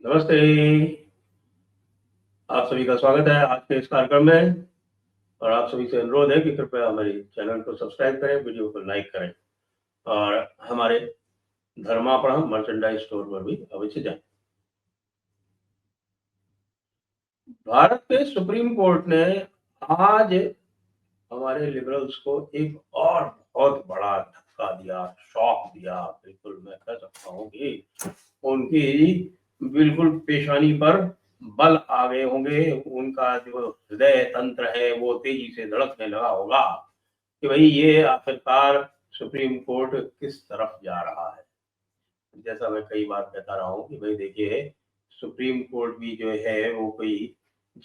नमस्ते। आप सभी का स्वागत है आज के इस कार्यक्रम में और आप सभी से अनुरोध है कि कृपया हमारे चैनल को सब्सक्राइब करें, वीडियो को लाइक करें और हमारे धर्मापणम मर्चेंडाइज स्टोर पर भी अवश्य जाएं। भारत के सुप्रीम कोर्ट ने आज हमारे लिबरल्स को एक और बहुत बड़ा धक्का दिया, शॉक दिया। बिल्कुल मैं कह सकता हूँ कि उनकी बिल्कुल पेशानी पर बल आ गए होंगे, उनका जो हृदय तंत्र है वो तेजी से धड़कने लगा होगा कि भाई ये आखिरकार सुप्रीम कोर्ट किस तरफ जा रहा है। जैसा मैं कई बार कहता रहा हूँ कि भाई देखिए, सुप्रीम कोर्ट भी जो है वो कोई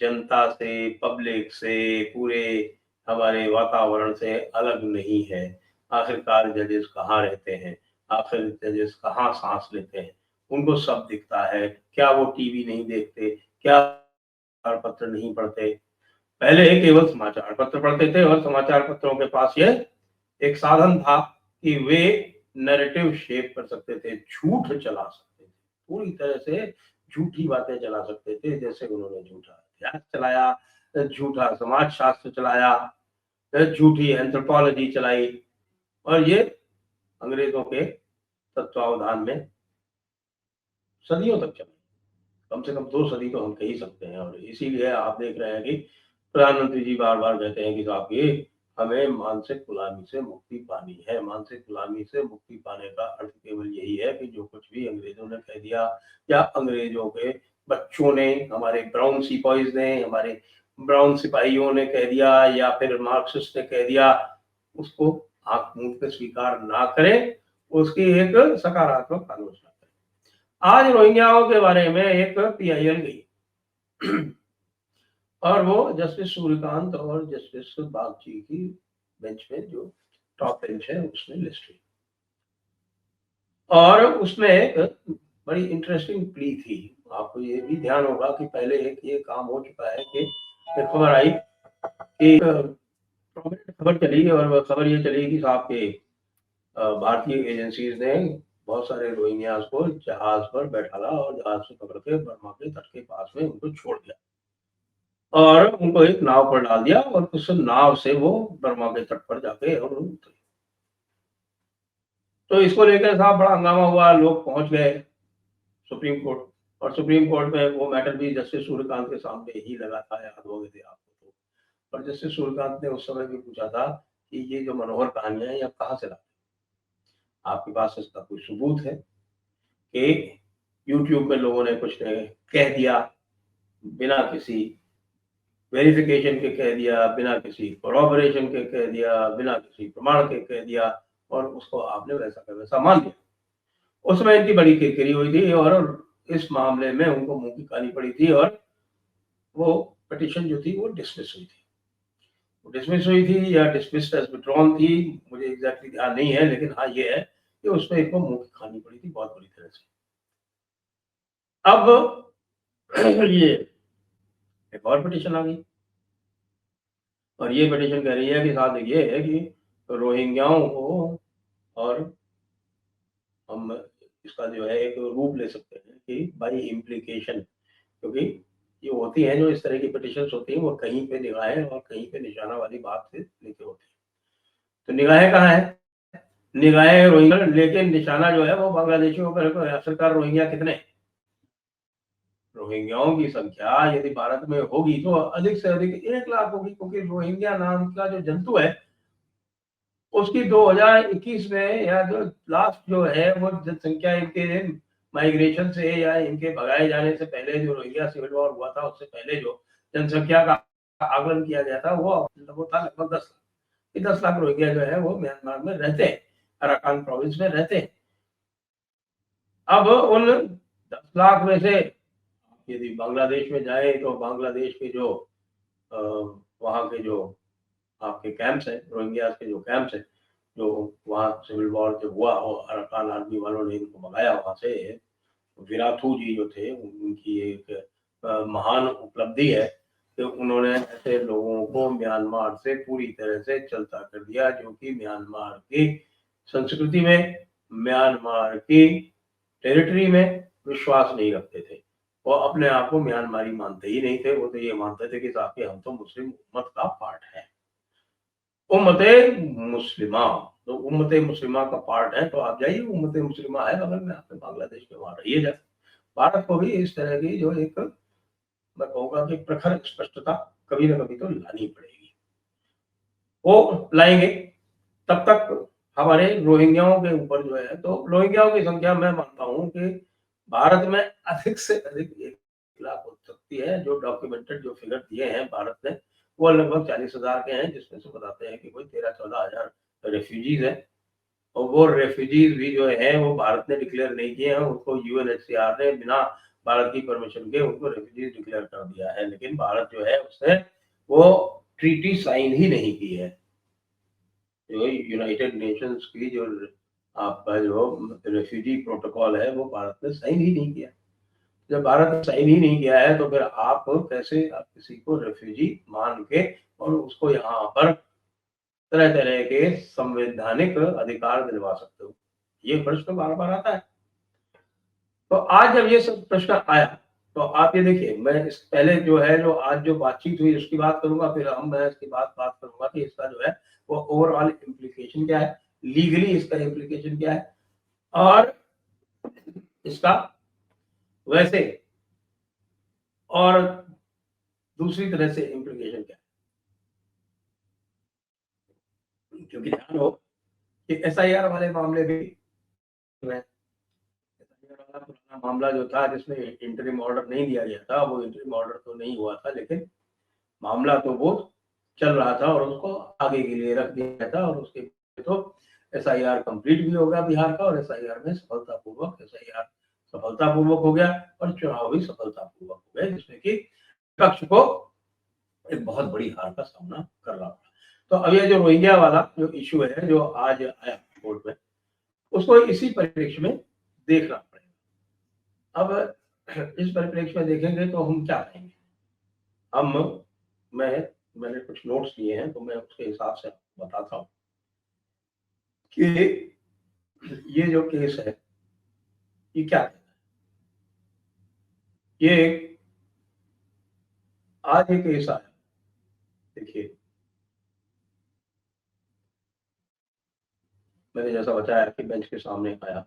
जनता से, पब्लिक से, पूरे हमारे वातावरण से अलग नहीं है। आखिरकार जजेस कहाँ रहते हैं, आखिर जजेस कहाँ सांस लेते हैं, उनको सब दिखता है। क्या वो टीवी नहीं देखते, क्या समाचार पत्र नहीं पढ़ते? पहले केवल समाचार पत्र पढ़ते थे और समाचार पत्रों के पास ये एक साधन था कि वे नैरेटिव शेप कर सकते थे, झूठ चला सकते थे, पूरी तरह से झूठी बातें चला सकते थे। जैसे उन्होंने झूठा इतिहास चलाया, झूठा समाज शास्त्र चलाया, झूठी एंथ्रोपोलॉजी चलाई और ये अंग्रेजों के तत्वावधान में सदियों तक चला। कम से कम 2 सदी तो हम कह ही सकते हैं और इसीलिए आप देख रहे हैं कि प्रधानमंत्री जी बार-बार कहते हैं कि साहब ये हमें मानसिक गुलामी से मुक्ति पानी है। मानसिक गुलामी से मुक्ति पाने का अर्थ केवल यही है कि जो कुछ भी अंग्रेज़ों ने कह दिया या अंग्रेज़ों के बच्चों ने, हमारे ब्राउन सिपाहीज़ ने, हमारे ब्राउन सिपाहियों ने कह दिया या फिर मार्क्सिस्ट ने कह दिया, उसको आँख मूंद के स्वीकार ना करें, उसकी एक सकारात्मक आलोचना करें। आज रोहिंग्याओं के बारे में एक पीआईएल गई और वो जस्टिस सूर्यकांत और जस्टिस बागची की बेंच में, जो टॉप बेंच है, उसमें लिस्ट हुई और उसमें एक बड़ी इंटरेस्टिंग प्ली थी। आपको ये भी ध्यान होगा कि पहले एक ये काम हो चुका है कि एक खबर आई कि खबर चली और वह खबर ये चली कि साहब के भारतीय एजेंसीज ने बहुत सारे रोहिंग्यास को जहाज पर बैठाला और जहाज से पकड़ के बर्मा के तट के पास में उनको छोड़ दिया और उनको एक नाव पर डाल दिया और उस नाव से वो बर्मा के तट पर जाके और उतरे। तो इसको लेकर साहब बड़ा हंगामा हुआ, लोग पहुंच गए सुप्रीम कोर्ट और सुप्रीम कोर्ट में वो मैटर भी जस्टिस सूर्यकांत के सामने ही लगा था, याद होगा थे आपको तो। और जस्टिस सूर्यकांत ने उस समय भी पूछा था कि ये जो मनोहर कहानियां हैं ये आप कहाँ से लाते, आपके पास इसका कोई सबूत है? कि यूट्यूब पे लोगों ने कुछ ने कह दिया, बिना किसी वेरिफिकेशन के कह दिया, बिना किसी कोलैबोरेशन के कह दिया, बिना किसी प्रमाण के कह दिया और उसको आपने वैसा का वैसा मान लिया। उसमें इनकी बड़ी किरकिरी हुई थी और इस मामले में उनको मुंह की खानी पड़ी थी और वो पिटीशन जो थी वो डिसमिस हुई थी। वो डिसमिस हुई थी या डिसमिस्ड एज विथड्रॉन थी, मुझे एग्जैक्टली ध्यान नहीं है, लेकिन हाँ ये है कि उसमें इनको मुंह की खानी पड़ी थी बहुत बुरी तरह से। अब ये एक और पिटीशन आ गई और ये पिटीशन कह रही है कि साथ ये है कि रोहिंग्याओं को, और हम इसका जो है एक रूप ले सकते हैं कि बाई इम्प्लीकेशन, क्योंकि ये होती हैं जो इस तरह की पिटीशंस होती हैं वो कहीं पे निगाहें और कहीं पे निशाना वाली बात से लेके होती हैं। तो निगाहें कहाँ है? निगाहें रोहिंग्या, लेकिन निशाना जो है वो बांग्लादेशियों पर है। आखिरकार रोहिंग्या कितने? रोहिंग्याओं की संख्या यदि भारत में होगी तो अधिक से अधिक 1 लाख होगी, क्योंकि रोहिंग्या नाम का जो जंतु है उसकी 2021 में या जो लास्ट जो है वो जनसंख्या इनके माइग्रेशन से या इनके भगाए जाने से पहले, जो रोहिंग्या सिविल वॉर हुआ था उससे पहले जो जनसंख्या का आकलन किया गया था वो था लगभग 10 लाख। 10 लाख रोहिंग्या जो है वो म्यांमार में रहते हैं, अराकान प्रोविंस में रहते हैं। अब उन 10 लाख में से यदि बांग्लादेश में जाए तो बांग्लादेश के जो वहाँ के जो आपके कैंप्स हैं, रोहिंग्यास के जो कैंप्स हैं, जो वहाँ सिविल वॉर जब हुआ और अराकान आर्मी वालों ने इनको भगाया वहाँ से, विराथू जी जो थे उनकी एक महान उपलब्धि है कि उन्होंने ऐसे लोगों को म्यांमार से पूरी तरह से चलता कर दिया जो कि म्यांमार की संस्कृति में, म्यांमार की टेरिटरी में विश्वास नहीं रखते थे। वो अपने आप को म्यांमारी मानते ही नहीं थे, वो तो ये मानते थे कि साहब हम तो मुस्लिम उम्मत का पार्ट है। उम्मते मुस्लिमा, तो उम्मते मुस्लिमा का पार्ट है, तो आप जाइए, उम्मते मुस्लिमा है बगल में, आपने बांग्लादेश में, वहाँ रहिए जा। भारत को भी इस तरह की जो एक, मैं कहूँगा कि प्रखर स्पष्टता कभी न कभी तो लानी पड़ेगी। वो लाएँगे, तब तक हमारे रोहिंग्याओं के ऊपर जो है, तो रोहिंग्याओं की संख्या मैं मानता हूँ कि भारत में अधिक से अधिक 1 लाख हो सकती है। जो डॉक्यूमेंटेड जो फिगर दिए हैं भारत ने, वो लगभग 40,000 के हैं, जिसमें से बताते हैं कि कोई 13-14 हज़ार रेफ्यूजीज़ हैं। और वो रेफ्यूजीज़ भी जो हैं, वो भारत ने डिक्लेयर नहीं किए हैं, उनको यूएनएचसीआर ने बिना भारत की परमिशन के उनको रेफ्यूजीज़ डिक्लेयर कर दिया है। लेकिन भारत जो है, उसने वो ट्रीटी साइन ही नहीं की है। जो यूनाइटेड नेशंस की जो आपका जो रेफ्यूजी प्रोटोकॉल है, वो भारत ने साइन ही नहीं किया। जब भारत ने साइन ही नहीं किया है, तो फिर आप कैसे आप किसी को रेफ्यूजी मान के और उसको यहाँ पर तरह-तरह के संवैधानिक अधिकार दिलवा सकते हो? ये प्रश्न बार-बार आता है। तो आज जब ये सब प्रश्न आया, तो आप ये देखिए, मैं इस पहले जो है, जो आज जो बातचीत हुई उसकी बात करूँगा, फिर मैं इसके बाद बात करूँगा कि इसका जो है वो ओवरऑल इम्प्लीकेशन क्या है, लीगली इसका इम्प्लीकेशन क्या है, और इसका वैसे और दूसरी तरह से इम्प्लीकेशन क्या है। क्योंकि ध्यान हो कि एसआईआर वाले मामले भी में एसआईआर वाला पुराना मामला जो था, जिसमें इंटरिम ऑर्डर नहीं दिया गया था, वो इंटरिम ऑर्डर तो नहीं हुआ था, लेकिन मामला तो वो चल रहा था और उसको आगे के लिए रख दिया गया था, और उसके तो एसआईआर कंप्लीट भी हो गया बिहार का, और एसआईआर में एसआईआर सफलतापूर्वक हो गया, और चुनाव भी सफलतापूर्वक हो गए, जिसमें कि विपक्ष को एक बहुत बड़ी हार का सामना करना पड़ा। तो अब ये जो रोहिंग्या वाला जो इश्यू है, जो आज आया कोर्ट में, उसको इसी परिप्रेक्ष्य में देखना पड़ेगा। अब इस परिप्रेक्ष्य में देखेंगे तो हम क्या कहेंगे? हम मैंने कुछ नोट्स लिए हैं, तो मैं उसके हिसाब से बताता हूँ कि ये जो केस है, ये क्या कहता है? ये एक आज ये केस आया, देखिए, मैंने जैसा बताया कि बेंच के सामने आया,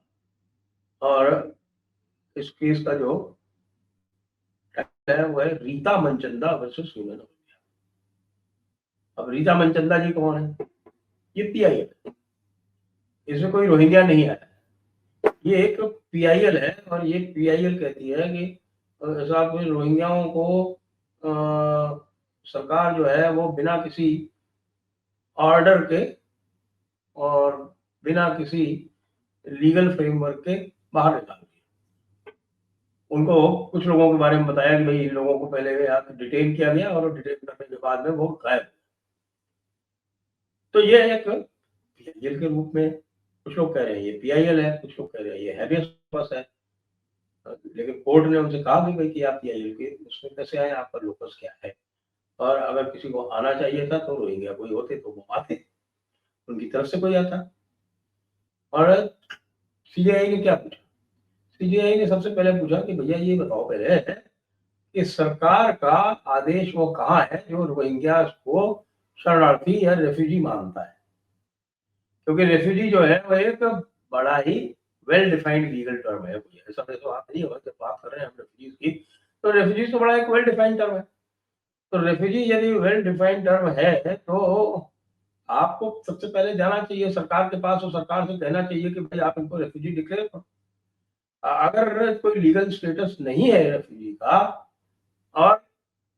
और इस केस का जो है वो है Rita Manchanda versus human Rohingya. अब रीता मनचंदा जी कौन है? ये पीआईएल है, इसमें कोई रोहिंग्या नहीं आया। ये एक पीआईएल है, और ये पीआईएल कहती है कि साहब रोहिंग्याओं को सरकार जो है वो बिना किसी ऑर्डर के और बिना किसी लीगल फ्रेमवर्क के बाहर निकाल दिया। उनको कुछ लोगों के बारे में बताया कि भाई इन लोगों को पहले यहाँ पे डिटेन किया गया, और डिटेन करने के बाद में वो गायब। तो ये एक पीआईएल के रूप में, कुछ लोग कह रहे हैं ये पीआईएल है, कुछ लोग कह रहे हैं ये हैबियस कॉर्पस है। लेकिन कोर्ट ने उनसे कहा कि भाई कि आप पीआईएल के उसमें कैसे आए, आपका लोकस क्या है, और अगर किसी को आना चाहिए था तो रोहिंग्या कोई होते तो वो आते, उनकी तरफ से कोई आता। और सीजेआई ने क्या पूछा? सीजेआई ने सबसे पहले पूछा कि भैया ये बताओ पहले कि सरकार का आदेश वो कहाँ है जो रोहिंग्या को शरणार्थी या रेफ्यूजी मानता है? क्योंकि रेफ्यूजी जो है वो एक बड़ा ही वेल डिफाइंड लीगल टर्म है। ऐसा तो बात नहीं हो, जब बात कर रहे हैं हम रेफ्यूजीज की, तो रेफ्यूजीज तो बड़ा एक वेल डिफाइंड टर्म है। तो रेफ्यूजी यदि वेल डिफाइंड टर्म है, तो आपको सबसे पहले जाना चाहिए सरकार के पास, और सरकार से कहना चाहिए कि भाई आप इनको रेफ्यूजी डिक्लेयर करो। अगर कोई लीगल स्टेटस नहीं है रेफ्यूजी का, और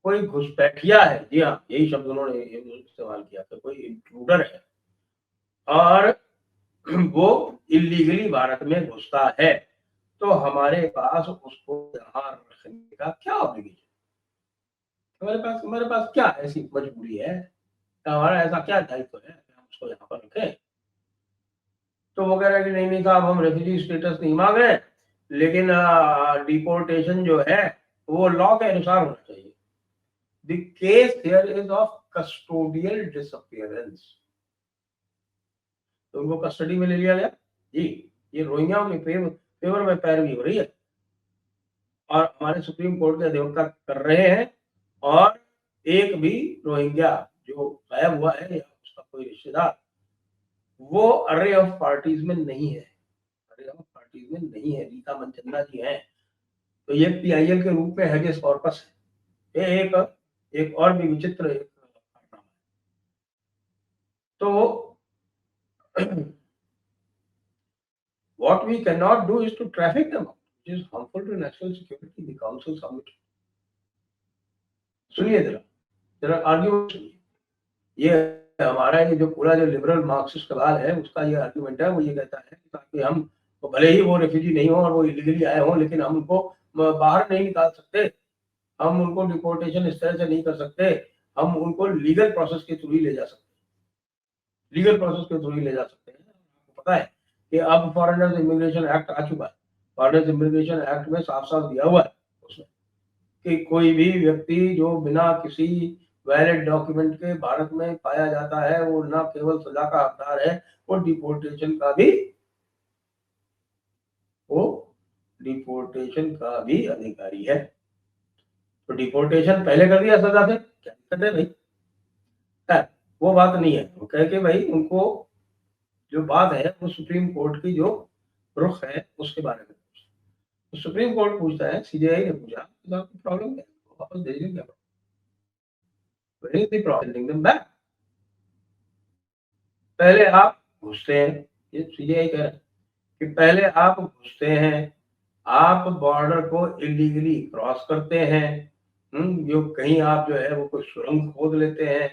कोई घुसपैठिया है, जी हाँ, यही शब्द उन्होंने इस्तेमाल किया था, कोई इंट्रूडर है और वो इल्लीगली भारत में घुसता है, तो हमारे पास उसको यहाँ रखने का क्या ऑब्लिगेशन? हमारे पास क्या ऐसी मजबूरी है? हमारा ऐसा क्या दायित्व है कि हम उसको यहाँ पर रखें? तो वो कह रहा है कि नहीं नहीं साहब, हम रेफ्यूजी स्टेटस नहीं मांग रहे, लेकिन डिपोर्टेशन जो है वो लॉ के अनुसार होना चाहिए। The case here is of custodial disappearance. तो उनको कस्टडी में ले लिया गया जी। ये रोहिंग्याओं के फेवर में पैरवी हो रही है। और हमारे सुप्रीम कोर्ट के अधिवक्ता कर रहे हैं, और एक भी रोहिंग्या जो गायब हुआ है या उसका कोई रिश्तेदार वो अर्रे ऑफ पार्टीज में नहीं है, अर्रे ऑफ पार्टीज में नहीं है। रीता मनचंदा जी हैं, तो ये पीआईएल के रूप में हैबियस कॉर्पस है। ये एक और भी विचित्र एक घटना है। तो what we cannot do is to traffic them out, which is harmful to national security. The council submitted. सुनिए जरा, जरा आर्ग्यूमेंट सुनिए। ये हमारा ये जो पूरा जो लिबरल मार्क्सिस्ट सवाल है उसका ये आर्ग्यूमेंट है। वो ये कहता है कि ताकि हम तो भले ही वो रेफ्यूजी नहीं हो और वो इलीगली आए हों, लेकिन हम उनको बाहर नहीं निकाल सकते, हम उनको डिपोर्टेशन इस तरह से नहीं कर सकते, हम उनको लीगल प्रोसेस के थ्रू ही ले जा सकते हैं, लीगल प्रोसेस के थ्रू ही ले जा सकते हैं। आपको पता है कि अब फॉरेनर्स इमिग्रेशन एक्ट आ चुका है। फॉरेनर्स इमिग्रेशन एक्ट में साफ साफ दिया हुआ है उसमें कि कोई भी व्यक्ति जो बिना किसी वैलिड डॉक्यूमेंट के भारत में पाया जाता है वो न केवल सजा का हकदार है, वो डिपोर्टेशन का भी अधिकारी है। तो डिपोर्टेशन पहले कर दिया सजा से, क्या दिक्कत है भाई? है, वो बात नहीं है। वो कह के भाई उनको जो बात है वो सुप्रीम कोर्ट की जो रुख है उसके बारे में, तो सुप्रीम कोर्ट पूछता है, सीजेआई ने पूछा आपकी प्रॉब्लम क्या है, वापस भेजने क्या प्रॉब्लम बैक। पहले आप घुसते हैं, ये सीजेआई कह रहा है कि पहले आप घुसते हैं, आप बॉर्डर को इलीगली क्रॉस करते हैं, जो कहीं आप जो है वो कोई सुरंग खोद लेते हैं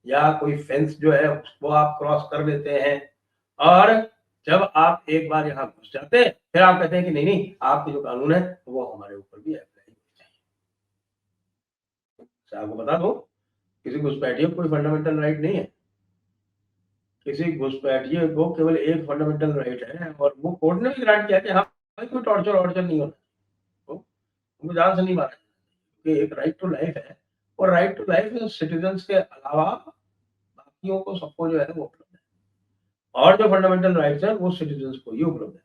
या कोई फेंस जो है वो आप क्रॉस कर लेते हैं, और जब आप एक बार यहाँ घुस जाते हैं फिर आप कहते हैं कि नहीं नहीं आपके जो कानून है वो हमारे ऊपर भी अप्लाई होने चाहिए। आपको बता दो, किसी घुसपैठिए को कोई फंडामेंटल राइट नहीं है, किसी घुसपैठिए को केवल एक फंडामेंटल राइट है, और वो कोर्ट ने भी ग्रांट किया कि हाँ भाई कोई टॉर्चर ऑर्चर नहीं होना, तो उनको जान से नहीं मारा, कि एक राइट टू लाइफ है, और राइट टू लाइफ सिटीजन के अलावा बाकियों को सबको जो है वो उपलब्ध है, और जो फंडामेंटल राइट्स है वो सिटीजन को ही उपलब्ध है।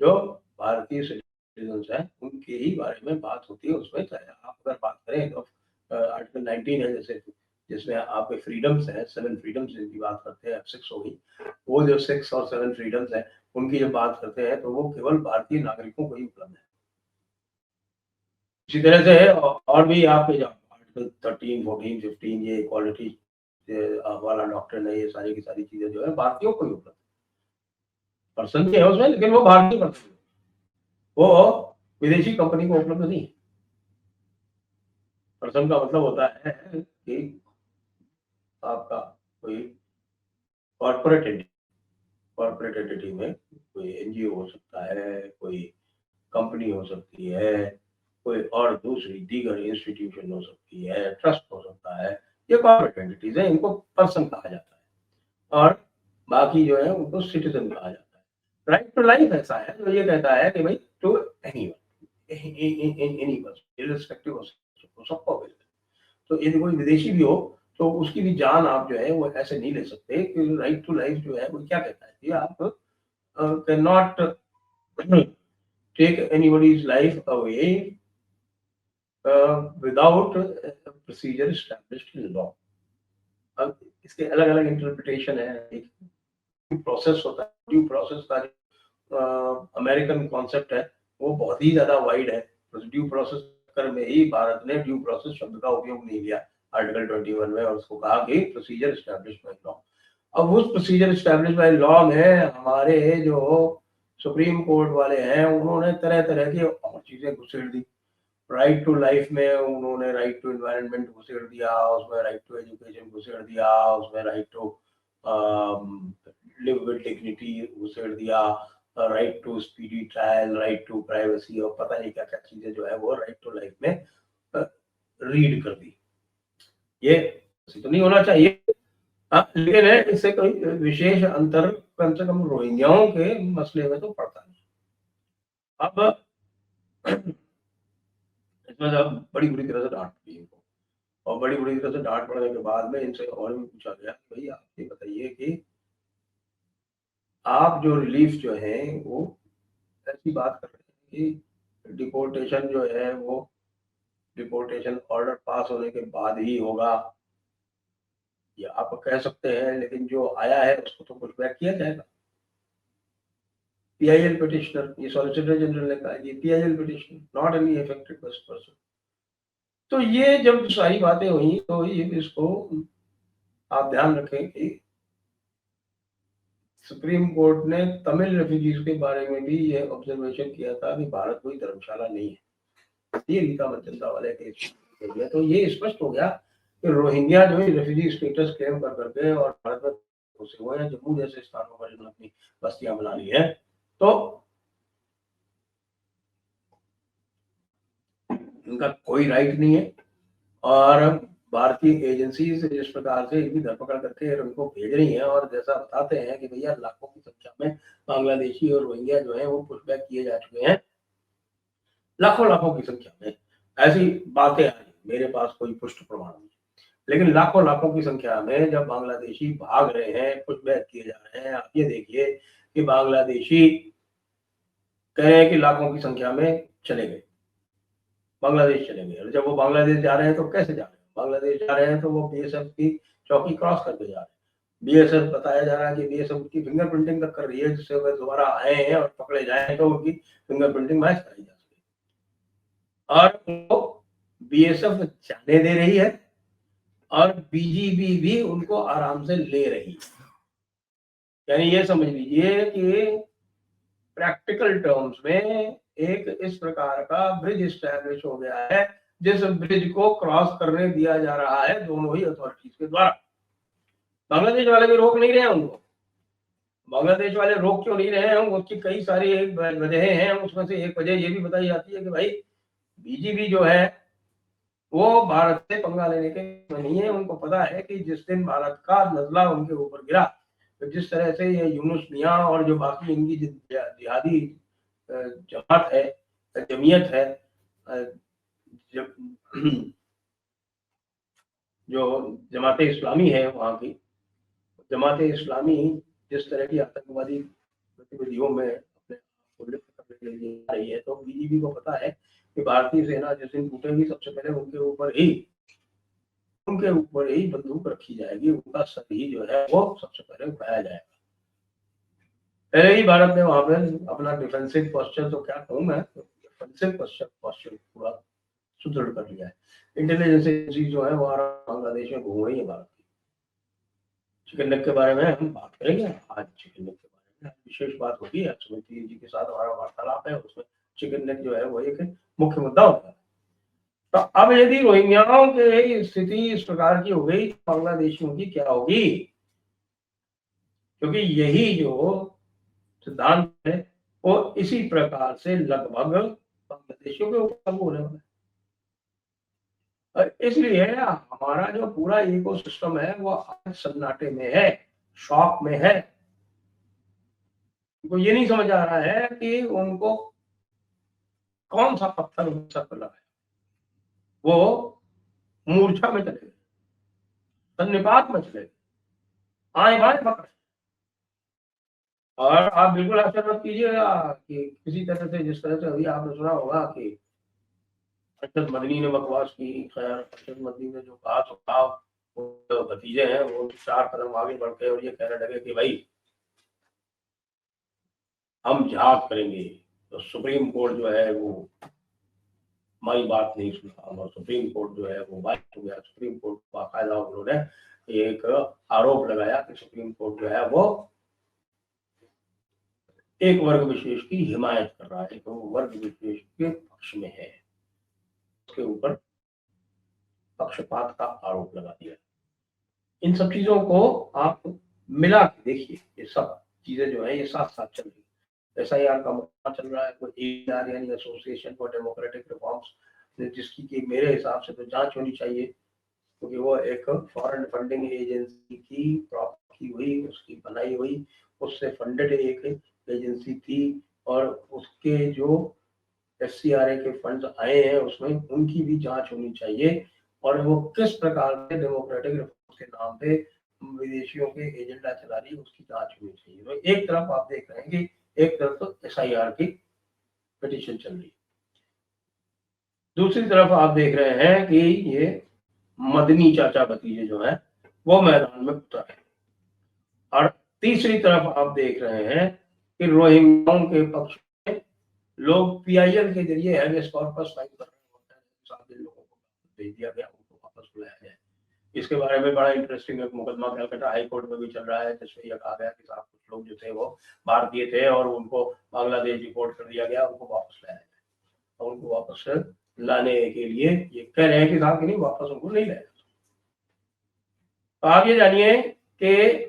जो भारतीय सिटीजन है उनके ही बारे में बात होती है उसमें। चाहे आप अगर बात करें तो आर्टिकल 19 है जैसे, जिसमें आपके फ्रीडम्स हैं, 7 फ्रीडम्स की बात करते हैं, अब 6 हो गई, वो जो 6 और 7 फ्रीडम्स है उनकी जब बात करते हैं तो वो केवल भारतीय नागरिकों को ही उपलब्ध है। इसी तरह से और भी आपके आर्टिकल 13, 14, 15 ये इक्वालिटी वाला डॉक्ट्रिन है, ये सारी की सारी चीजें जो है भारतीयों को ही उपलब्ध है। पर्सन भी है उसमें, लेकिन वो भारतीय पर्सन, वो विदेशी कंपनी को उपलब्ध नहीं है। पर्सन का मतलब होता है कि आपका कोई कॉर्पोरेट एंटिटी में कोई एनजीओ हो सकता है, कोई कंपनी हो सकती है, कोई और दूसरी दीगर इंस्टीट्यूशन हो सकती है, ट्रस्ट हो सकता है, ये कॉर्पोरेट एंटिटीज है, इनको पर्सन कहा जाता है, और बाकी जो है उनको सिटीजन कहा जाता है। राइट टू लाइफ ऐसा है जो ये कहता है कि भाई to any person irrespective of सबको अवेलेबल। तो यदि कोई विदेशी भी हो तो उसकी भी जान आप जो है वो ऐसे नहीं ले सकते, कि राइट टू लाइफ जो है वो क्या कहता है कि आप can not take anybody's life away without procedure established in law. अब इसके अलग अलग इंटरप्रिटेशन है। एक ड्यू प्रोसेस होता है, ड्यू प्रोसेस का अमेरिकन कॉन्सेप्ट है वो बहुत ही ज्यादा वाइड है। ड्यू प्रोसेस कर में ही भारत ने ड्यू प्रोसेस शब्द का उपयोग नहीं लिया आर्टिकल 21 में, और उसको कहा कि प्रोसीजर एस्टैब्लिश्ड बाय लॉ। अब उस प्रोसीजर एस्टैब्लिश्ड बाय लॉ में हमारे जो सुप्रीम कोर्ट वाले हैं उन्होंने तरह तरह की और चीजें घुसेड़ दी। राइट टू लाइफ में उन्होंने राइट टू एनवायरनमेंट घुसेड़ दिया, उसमें राइट टू एजुकेशन घुसेड़ दिया, उसमें right to live with dignity घुसेड़ दिया, right to speedy trial, right to privacy, और पता नहीं क्या क्या चीजें जो है वो राइट टू लाइफ में रीड कर दी। ये तो नहीं होना चाहिए, लेकिन है इससे कोई विशेष अंतर कम से कम रोहिंग्याओं के मसले में तो पड़ता नहीं। अब इसमें सब बड़ी बुरी तरह से डांट पड़ी इनको, और बड़ी बुरी तरह से डांट पड़ने के बाद में इनसे और भी पूछा गया भाई आप ये बताइए कि आप जो रिलीफ जो है वो ऐसी बात कर रहे हैं कि डिपोर्टेशन जो है वो डिपोर्टेशन ऑर्डर पास होने के बाद ही होगा, ये आप कह सकते हैं, लेकिन जो आया है उसको तो पुश बैक किया जाएगा। पीआईएल पिटिशनर, ये सॉलिसिटर जनरल ने कहा, ये PIL petitioner, not any affected person. तो ये जब सारी बातें हुई तो ये इसको आप ध्यान रखें कि सुप्रीम कोर्ट ने तमिल रेफ्यूजीज के बारे में भी ये ऑब्जर्वेशन किया था कि भारत कोई धर्मशाला नहीं है, ये रीता मनचंदा वाले केस में। तो ये स्पष्ट हो गया कि रोहिंग्या जो है रेफ्यूजी स्टेटस क्लेम कर करके और भारत में घुसे हुए हैं, जम्मू जैसे स्थानों पर जिन्होंने अपनी बस्तियां बना ली है, तो उनका कोई राइट नहीं है। और भारतीय एजेंसीज जिस प्रकार से इनकी धरपकड़ करके उनको भेज रही हैं और जैसा बताते हैं कि भैया लाखों की संख्या में बांग्लादेशी और रोहिंग्या जो है वो पुशबैक किए जा चुके हैं, लाखों लाखों की संख्या में। ऐसी बातें आ रही, मेरे पास कोई पुष्ट प्रमाण नहीं, लेकिन लाखों लाखों की संख्या में जब बांग्लादेशी भाग रहे हैं, पुशबैक किए जा रहे हैं। आप ये देखिए कि बांग्लादेशी कह रहे हैं कि लाखों की संख्या में चले गए, बांग्लादेश चले गए। और जब वो बांग्लादेश जा रहे हैं तो कैसे जा रहे हैं? बांग्लादेश जा रहे हैं तो वो बीएसएफ की चौकी क्रॉस करके जा रहे हैं। बीएसएफ बताया जा रहा है कि बीएसएफ की फिंगर प्रिंटिंग तक कर रही है, जिससे अगर दोबारा आए हैं और पकड़े जाए तो उनकी फिंगर प्रिंटिंग मैच कराई जा सके। और उनको बीएसएफ जाने दे रही है और बीजीबी भी उनको आराम से ले रही है। यानी ये समझ लीजिए कि प्रैक्टिकल टर्म्स में एक इस प्रकार का ब्रिज स्टैब्लिश हो गया है, जिस ब्रिज को क्रॉस करने दिया जा रहा है दोनों ही अथॉरिटीज के द्वारा। बांग्लादेश वाले भी रोक नहीं रहे हैं उनको। बांग्लादेश वाले रोक क्यों नहीं रहे हैं? उसकी कई सारी वजह हैं। उसमें से एक वजह ये भी बताई जाती है कि भाई बीजीबी जो है वो भारत से पंगा लेने के नहीं है। उनको पता है कि जिस दिन भारत का नजला उनके ऊपर गिरा, तो जिस तरह से ये यूनुस मियां और जो बाकी इनकी जिहादी जमात है, जमीयत है, जो जमात इस्लामी है, वहाँ की जमात इस्लामी जिस तरह की आतंकवादी गतिविधियों में अपने आप को लिप्त करने के लिए आ रही है, तो बीजीबी को पता है कि भारतीय सेना जिस दिन टूटेगी सबसे पहले उनके ऊपर ही बंदूक रखी जाएगी, उनका सर ही जो है वो सबसे पहले उठाया जाएगा। पहले ही भारत ने वहां पर अपना डिफेंसिव पोस्चर, तो क्या कहूँ मैं, डिफेंसिव पोस्चर पूरा सुदृढ़ कर लिया है। इंटेलिजेंस एजेंसी जो है वो बांग्लादेश में घूम रही है भारत की। चिकन नेक के बारे में हम बात करेंगे आज। चिकन नेक के बारे में विशेष बात होगी, सुमित जी के साथ हमारा वार्तालाप है, उसमें चिकन नेक जो है वो एक मुख्य मुद्दा होता है। तो अब यदि रोहिंग्याओं की स्थिति इस प्रकार की हो गई, बांग्लादेशियों की क्या होगी? क्योंकि यही जो सिद्धांत है वो इसी प्रकार से लगभग बांग्लादेशियों के ऊपर लागू होने वाला है। और इसलिए हमारा जो पूरा इकोसिस्टम है वो आज सन्नाटे में है, शॉक में है। उनको ये नहीं समझ आ रहा है कि उनको कौन सा पत्थर सर पर लगाए। वो मूर्छा में चले गए, सन्निपात में चले गए, आए बाएं पकड़। और आप बिल्कुल आश्चर्य मत कीजिएगा कि किसी तरह से, जिस तरह से अभी आपने सुना होगा कि अरशद मदनी ने बकवास की। खैर, अरशद मदनी ने जो कहा तो कहा, वो भतीजे हैं वो 4 कदम आगे बढ़ के और ये कहने लगे कि भाई हम जिहाद करेंगे। तो सुप्रीम कोर्ट जो है वो हमारी बात नहीं सुना, और सुप्रीम कोर्ट जो है वो बात हो गया। सुप्रीम कोर्ट बाकायदा उन्होंने एक आरोप लगाया कि सुप्रीम कोर्ट जो है वो एक वर्ग विशेष की हिमायत कर रहा है, तो वर्ग विशेष के पक्ष में है, उसके ऊपर पक्षपात का आरोप लगा दिया। इन सब चीजों को आप मिला के देखिए, ये सब चीजें जो है ये साथ साथ चल रही है। एसआईआर का मुद्दा चल रहा है, कोई एआर यानी एसोसिएशन फॉर डेमोक्रेटिक रिफॉर्म्स, जिसकी कि मेरे हिसाब से तो जांच होनी चाहिए, क्योंकि वो एक फॉरेन फंडिंग एजेंसी की प्रॉपर्टी की हुई, उसकी बनाई हुई, उससे फंडेड एक एजेंसी थी, और उसके जो एफसीआरए के फंड्स आए हैं उसमें उनकी भी जांच होनी चाहिए। और वो किस प्रकार से डेमोक्रेटिक रिफॉर्म्स के नाम पे विदेशियों के एजेंडा चला रही है, उसकी जांच होनी चाहिए। तो एक तरफ आप देख रहे हैं कि एक तरफ तो एसआईआर की पिटीशन चल रही है, दूसरी तरफ आप देख रहे हैं कि ये मदनी चाचा भतीजे जो है वो मैदान में उतरे और तीसरी तरफ आप देख रहे हैं कि रोहिंग्याओं के पक्ष में लोग पीआईएल के जरिए हैबियस कॉर्पस फाइल कर रहे हैं। 7 दिन लोगों को भेज दिया गया, उनको वापस बुलाया गया। इसके बारे में बड़ा इंटरेस्टिंग एक मुकदमा कलकत्ता हाई कोर्ट में भी चल रहा है, जिसमें यह कहा गया कि साहब कुछ लोग जो थे वो भारतीय थे और उनको बांग्लादेश डिपोर्ट कर दिया गया, उनको वापस लाया गया और उनको वापस लाने के लिए ये कह रहे हैं कि साहब नहीं, वापस उनको नहीं लाया। तो आप ये जानिए कि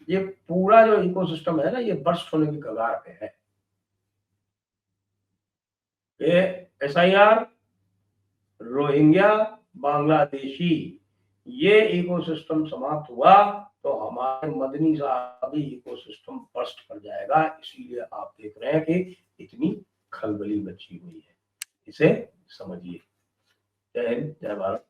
ये पूरा जो इकोसिस्टम है ना, ये बर्स्ट होने की कगार पे है। ये एसआईआर, रोहिंग्या, बांग्लादेशी, ये इकोसिस्टम समाप्त हुआ तो हमारे मदनी साहबी इकोसिस्टम बर्स्ट कर जाएगा। इसीलिए आप देख रहे हैं कि इतनी खलबली मची हुई है, इसे समझिए। जय हिंद, जय भारत।